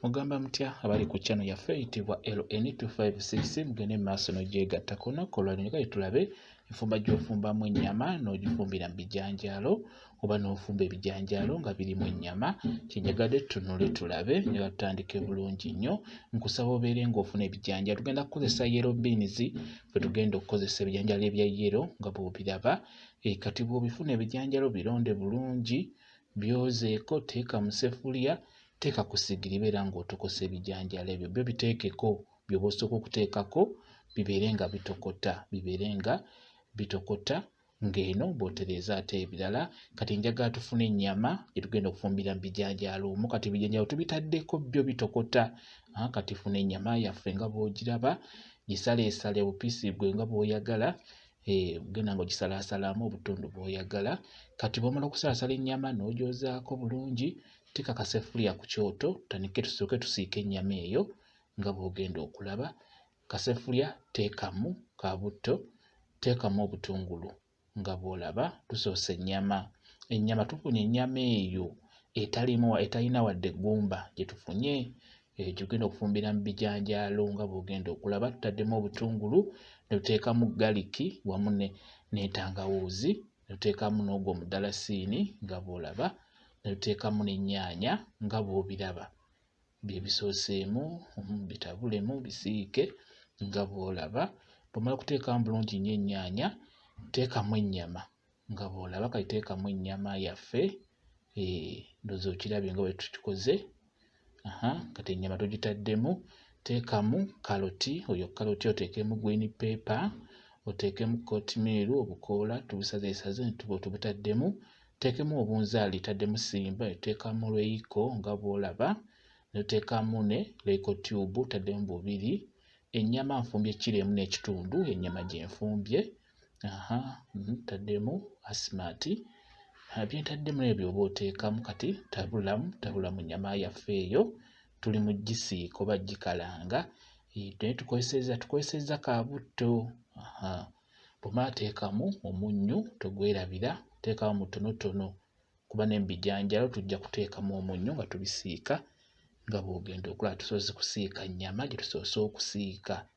Mugamba mutya abali ku channel yaffe eyitibwa LN256 mugende maaso n'ogyegattako olunaku olwaleero kale tulabe enfumba gy'ofumbamu ennyama n'ogifumbira mu bijanjaalo oba n'ofumba ebijanjaalo nga birimu ennyama. Kinyagadde tunule tulabe nga tutandike bulungi nnyo. Nkusaba obeere ng'ofuna ebijanjaalo. Tugenda kukozesa yellow beans, ffe tugenda okukozesa ebijanjaalo ebya yellow nga bw'obiraba. Kati bw'obifuna ebijanjaalo bironde bulungi, byozeeko, teeka mu seffuliya, teeka ku ssigiri beera ng'otokosa ebijanjaalo ebyo. Byo biteekeko, by'oba osooka okuteekako bibeere nga bitokota ng'eno bw'otereeza ate ebirala. Kati njagala tufune ennyama gye tugenda okufumbira mu bijanjaalo omwo. Kati ebijanjaalo tubitaddeko byo bitokota. Kati funa ennyama yaffe nga bw'ogiraba, gisaleesale bupiisi bwe nga bw'oyagala. Genda ng'ogisalaasalamu obutundu bw'oyagala. Kati bw'omala okusalaasala ennyama n'ogyozaako bulungi, teeka kaseffuliya ku kyoto, tutandike tusooke tusiike ennyama eyo nga bw'ogenda okulaba. Kaseffuliya teekamu kaabutto, teekamu obutungulu nga bw'olaba. Tusoose ennyama. Ennyama tufunye ennyama eyo etalina wadde eggumba gye tufunye. Tugenda okufumbira mu bijanjaalo nga bw'ogenda okulaba. Tutaddemu obutungulu, ne tuteekamu galiki wamu n'entangawuuzi, ne tuteekamu n'ogwo omudalasiini nga bw'olaba, ne tuteekamu n'ennyaanya nga bw'obiraba. Bye bisooseemu, bitabulemu, bisiike nga bw'olaba. Bw'omala okuteekamu bulungi nnyo ennyaanya, teekamu ennyama nga bw'olaba. Kati teekamu ennyama yaffe, ndowooza okirabye nga bwe tukikoze. Kati ennyama tugitaddemu, teekamu kaloti, oyo kaloti oteekemu green pepper, oteekemu kotimiri, obukoola tubusazeesaze tubutaddemu, teekemu obunzaali, taddemu simba, teekamu lweyiko nga bw'olaba, ne tuteekamu ne Royco tube, taddemu bubiri. Ennyama nfumbye kilo emu n'ekitundu, ennyama gye nfumbye. Taddemu asimati. Bye ntaddemu n'ebyo oba oteekamu. Kati tabulamu nnyama yaffe eyo, tuli mu gisiika oba gikalanga. Naye tukozesezza kaabutto. Bw'omala teekamu omunnyu, togwerabira, teekamu mutonotono kuba ne mu bijanjaalo tujja kuteekamu omunnyu nga tubisiika nga bw'ogenda okulaba. Tusoose kusiika nnyama gye tusoose okusiika.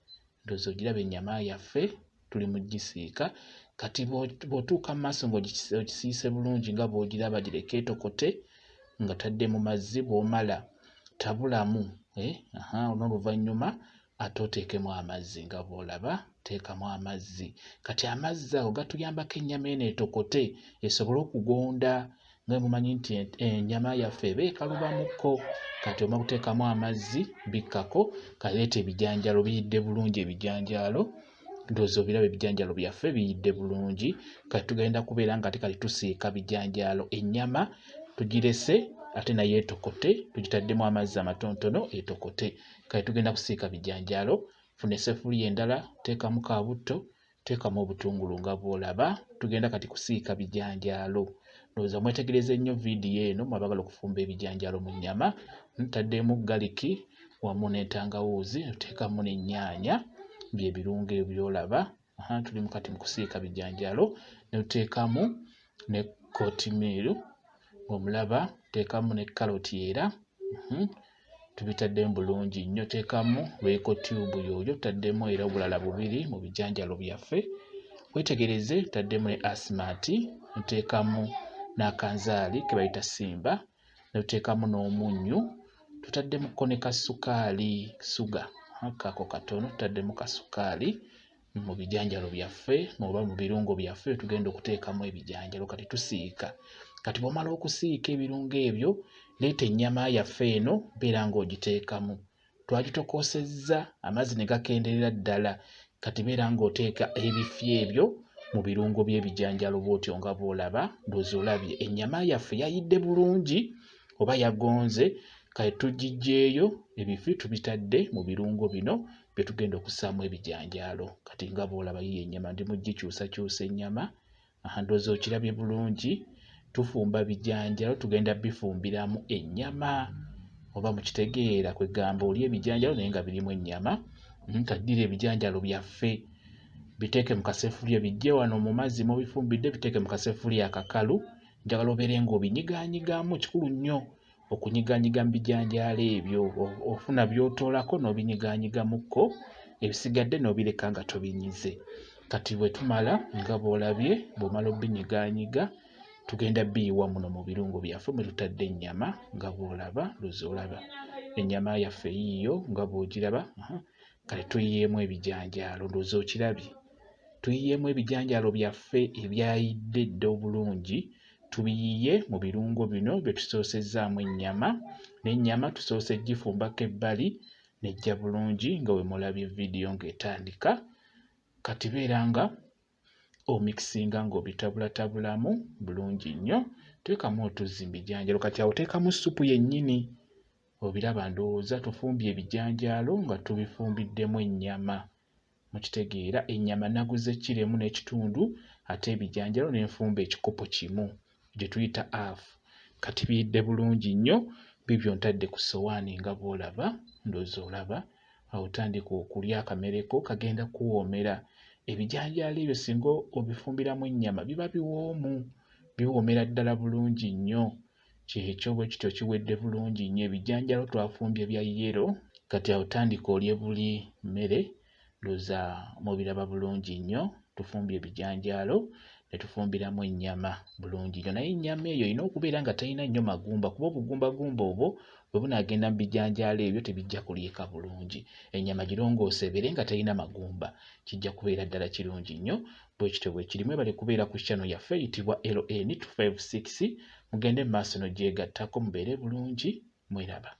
Ndowooza ogiraba ennyama yaffe tuli mu gisiika. Kati bw'otuuka mu maaso ng'ogisiise bulungi nga bw'ogiraba, gireke etokote nga tadde mu mazzi. Bw'omala tabulamu, n'oluvannyuma ate oteekemu amazzi nga bw'olaba. Teekamu amazzi. Kati amazzi ago gatuyambako ennyama eno etokote esobole okugonda. Nga mumanyi nti ennyama yaffe eba ekalubamukko. Kati omala kuteekamu amazzi, bikkako. Kati leeta ebijanjaalo, biyidde bulungi ebijanjaalo. Ndowooza obiraba ebijanjaalo byaffe biyidde bulungi. Kati tugenda kubeera nga kati tusiika bijanjaalo. Ennyama tugirese ate nayo etokote, tugitaddemu amazzi amatonotono etokote. Kati tugenda kusiika bijanjaalo. Funa eseffuliya endala, teekamu kaabutto, teekamu obutungulu nga bw'olaba. Tugenda kati kusiika bijanjaalo. Ndowooza mwetegereze nnyo viidiyo eno mwabagala okufumba ebijanjaalo mu nnyama. Ntaddemu galiki wamu n'entangawuuzi, tuteekamu n'ennyaanya, bye birungo by'olaba. Tuli kati mu kusiika bijanjaalo. Ne tuteekamu ne kotimiri, omulaba, teekamu ne kaloti era. Tubitaddemu bulungi nnyo. Teekamu Royco tube yoyo, taddemu era obulala bubiri mu bijanjaalo byaffe. Wetegereze, taddemu ne asimati, tuteekamu n'akanzaali ke bayita simba, ne tuteekamu n'omunnyu, tutaddemukko ne kasukaali, suga kako katono, tutaddemu kasukaali mu bijanjaalo byaffe oba mu birungo byaffe tugenda okuteekamu ebijanjaalo. Kati tusiika. Kati bw'omala okusiika ebirungo ebyo, leeta ennyama yaffe eno, beera ng'ogiteekamu. Twagitokoosezza, amazzi ne gakenderera ddala. Kati beera ng'oteeka ebifi ebyo mu birungo by'ebijanjaalo bw'otyo nga bw'olaba. Ndowooza olabye ennyama yaffe yayidde bulungi oba yagonze. Kati tugiggyeeyo, ebifi tubitadde mu birungo bino bye tugenda okussaamu ebijanjaalo. Kati nga bw'olaba yiyo ennyama, ndi mu gikyusakyusa ennyama. Ndowooza okirabye bulungi. Tufumba bijanjaalo, tugenda bifumbiramu ennyama. Oba mukitegeera kwe gamba oli ebijanjaalo naye nga birimu ennyama. Kaddira ebijanjaalo byaffe, biteeke mu kaseffuliya, bijje wano mu mazzi mubifumbidde, biteeke mu kaseffuliya akakalu. Njagala obeere ng'obinyigaanyigamu, kikulu nnyo okunyiganyiga mu bijanjaalo ebyo, ofuna by'otoolako n'obinyiganyiga mukko, ebisigadde n'obireka nga tobinyize. Kati bwe tumala nga bw'olabye, bw'omala obinyiganyiga, tugenda biyiwa muno mu birungo byaffe mwe tutadde ennyama nga bw'olaba, olaba ennyama yaffe yiiyo nga bw'ogiraba. Kale tuyiyeemu ebijanjaalo, ndowooza okirabye. Tuyiyeemu ebijanjaalo byaffe ebyayidde dda obulungi, tubiyiye mu birungo bino bye tusoosezaamu ennyama, n'ennyama tusoose gifumbako ebbali nejja bulungi nga bwe mulabye viidiyo ng'etandika. Kati beera nga omikisinga ng'obitabulatabulamu bulungi nnyo, teekamu otuzzi mu bijanjaalo. Kati awo teekamu ssupu yennyini. Obiraba ndowooza tufumbye ebijanjaalo nga tubifumbiddemu ennyama. Mukitegeera, ennyama naguze kilo 1.5 ate ebijanjaalo ne nfumba ekikopo kimu gye tuyita half. Kati biyidde bulungi nnyo, bibyo ntadde ku ssowaani nga bw'olaba, ndowooza olaba. Awo tandika okulya akamere ko kagenda kuwoomera. Ebijanjaalo ebyo singa obifumbiramu ennyama biba biwoomu, biwoomera ddala bulungi nnyo. Kyekyo bwe kityo kiwedde bulungi nnyo. Ebijanjaalo twafumbye bya yero, kati awo tandika olye buli mmere. Ndowooza mubiraba bulungi nnyo. Tufumbye ebijanjaalo ne tufumbiramu ennyama bulungi nnyo, naye ennyama eyo erina okubeera nga talina nnyo magumba, kuba obugumbagumba obwo bwe bunaagenda mu bijanjaalo ebyo tebijja kulyeka bulungi. Ennyama girongoose ebeere nga talina magumba, kijja kubeera ddala kirungi nnyo. Bwe kityo bwe kiri. Mwebale kubeera ku channel yaffe eyitibwa LN256. Mugende mu maaso n'ogyegattako, mubeere bulungi, mweraba.